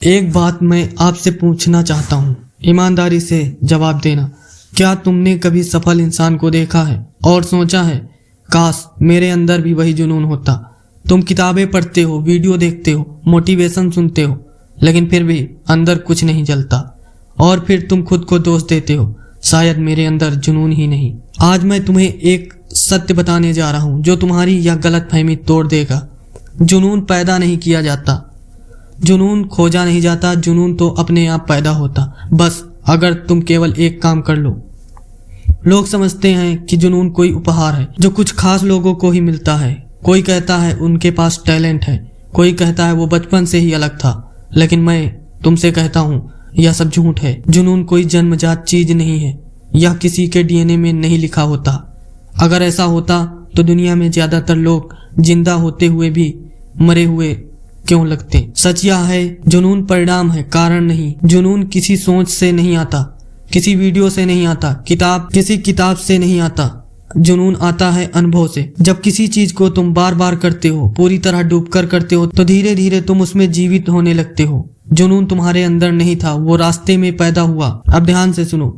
एक बात मैं आपसे पूछना चाहता हूँ, ईमानदारी से जवाब देना। क्या तुमने कभी सफल इंसान को देखा है और सोचा है काश मेरे अंदर भी वही जुनून होता? तुम किताबें पढ़ते हो, वीडियो देखते हो, मोटिवेशन सुनते हो, लेकिन फिर भी अंदर कुछ नहीं जलता और फिर तुम खुद को दोष देते हो, शायद मेरे अंदर जुनून ही नहीं। आज मैं तुम्हें एक सत्य बताने जा रहा हूँ जो तुम्हारी यह गलतफहमी तोड़ देगा। जुनून पैदा नहीं किया जाता, जुनून खोजा नहीं जाता, जुनून तो अपने आप पैदा होता, बस अगर तुम केवल एक काम कर लो। लोग समझते हैं कि जुनून कोई उपहार है जो कुछ खास लोगों को ही मिलता है। कोई कहता है उनके पास टैलेंट है, कोई कहता है वो बचपन से ही अलग था, लेकिन मैं तुमसे कहता हूँ यह सब झूठ है। जुनून कोई जन्मजात चीज नहीं है, यह किसी के डीएनए में नहीं लिखा होता। अगर ऐसा होता तो दुनिया में ज्यादातर लोग जिंदा होते हुए भी मरे हुए क्यों लगते? सच यह है, जुनून परिणाम है, कारण नहीं। जुनून किसी सोच से नहीं आता, किसी वीडियो से नहीं आता, किसी किताब से नहीं आता। जुनून आता है अनुभव से। जब किसी चीज को तुम बार बार करते हो, पूरी तरह डूबकर करते हो, तो धीरे धीरे तुम उसमें जीवित होने लगते हो। जुनून तुम्हारे अंदर नहीं था, वो रास्ते में पैदा हुआ। अब ध्यान से सुनो,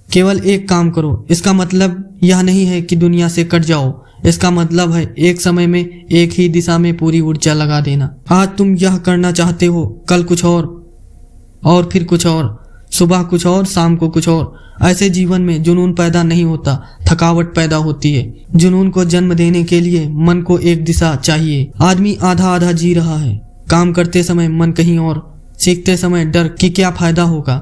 केवल एक काम करो। इसका मतलब यह नहीं है कि दुनिया से कट जाओ, इसका मतलब है एक समय में एक ही दिशा में पूरी ऊर्जा लगा देना। आज तुम यह करना चाहते हो, कल कुछ और फिर कुछ और, सुबह कुछ और, शाम को कुछ और। ऐसे जीवन में जुनून पैदा नहीं होता, थकावट पैदा होती है। जुनून को जन्म देने के लिए मन को एक दिशा चाहिए। आदमी आधा आधा जी रहा है, काम करते समय मन कहीं और, सीखते समय डर कि क्या फायदा होगा।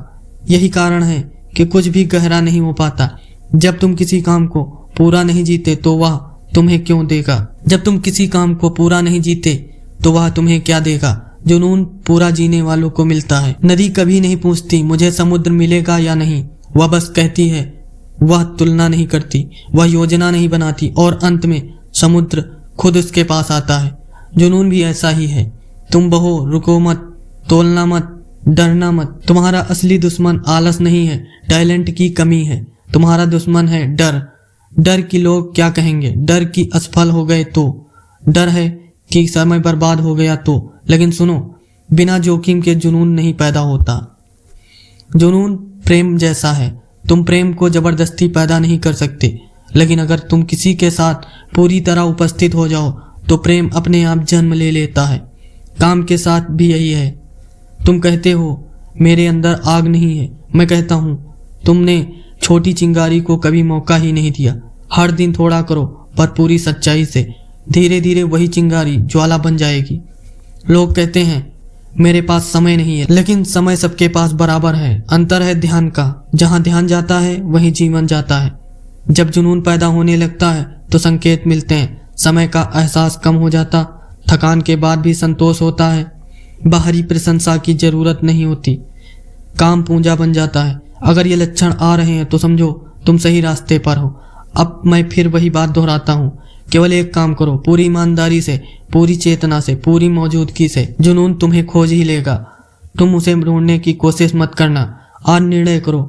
यही कारण है कि कुछ भी गहरा नहीं हो पाता। जब तुम किसी काम को पूरा नहीं जीते तो वह तुम्हें क्यों देगा? जब तुम किसी काम को पूरा नहीं जीते तो वह तुम्हें क्या देगा? जुनून पूरा जीने वालों को मिलता है। नदी कभी नहीं पूछती मुझे समुद्र मिलेगा या नहीं, वह बस कहती है। वह तुलना नहीं करती, वह योजना नहीं बनाती और अंत में समुद्र खुद उसके पास आता है। जुनून भी ऐसा ही है। तुम बहो, रुको मत, तोलना मत, डरना मत। तुम्हारा असली दुश्मन आलस नहीं है, टैलेंट की कमी है। तुम्हारा दुश्मन है डर। डर कि लोग क्या कहेंगे, डर कि असफल हो गए तो, डर है कि समय बर्बाद हो गया तो। लेकिन सुनो, बिना जोखिम के जुनून नहीं पैदा होता। जुनून प्रेम जैसा है। तुम प्रेम को जबरदस्ती पैदा नहीं कर सकते, लेकिन अगर तुम किसी के साथ पूरी तरह उपस्थित हो जाओ तो प्रेम अपने आप जन्म ले लेता है। काम के साथ भी यही है। तुम कहते हो मेरे अंदर आग नहीं है, मैं कहता हूँ तुमने छोटी चिंगारी को कभी मौका ही नहीं दिया। हर दिन थोड़ा करो पर पूरी सच्चाई से, धीरे धीरे वही चिंगारी ज्वाला बन जाएगी। लोग कहते हैं मेरे पास समय नहीं है, लेकिन समय सबके पास बराबर है। अंतर है ध्यान का। जहाँ ध्यान जाता है वहीं जीवन जाता है। जब जुनून पैदा होने लगता है तो संकेत मिलते हैं। समय का एहसास कम हो जाता, थकान के बाद भी संतोष होता है, बाहरी प्रशंसा की जरूरत नहीं होती, काम पूंजा बन जाता है। अगर ये लक्षण आ रहे हैं तो समझो तुम सही रास्ते पर हो। अब मैं फिर वही बात दोहराता हूँ, केवल एक काम करो, पूरी ईमानदारी से, पूरी चेतना से, पूरी मौजूदगी से। जुनून तुम्हें खोज ही लेगा। तुम उसे ढूंढने की कोशिश मत करना। आज निर्णय करो,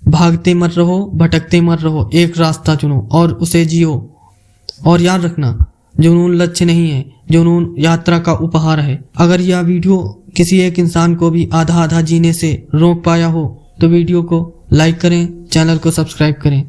भागते मत रहो, भटकते मत रहो, एक रास्ता चुनो और उसे जियो। और याद रखना, जुनून लक्ष्य नहीं है, जुनून यात्रा का उपहार है। अगर यह वीडियो किसी एक इंसान को भी आधा आधा जीने से रोक पाया हो तो वीडियो को लाइक करें, चैनल को सब्सक्राइब करें।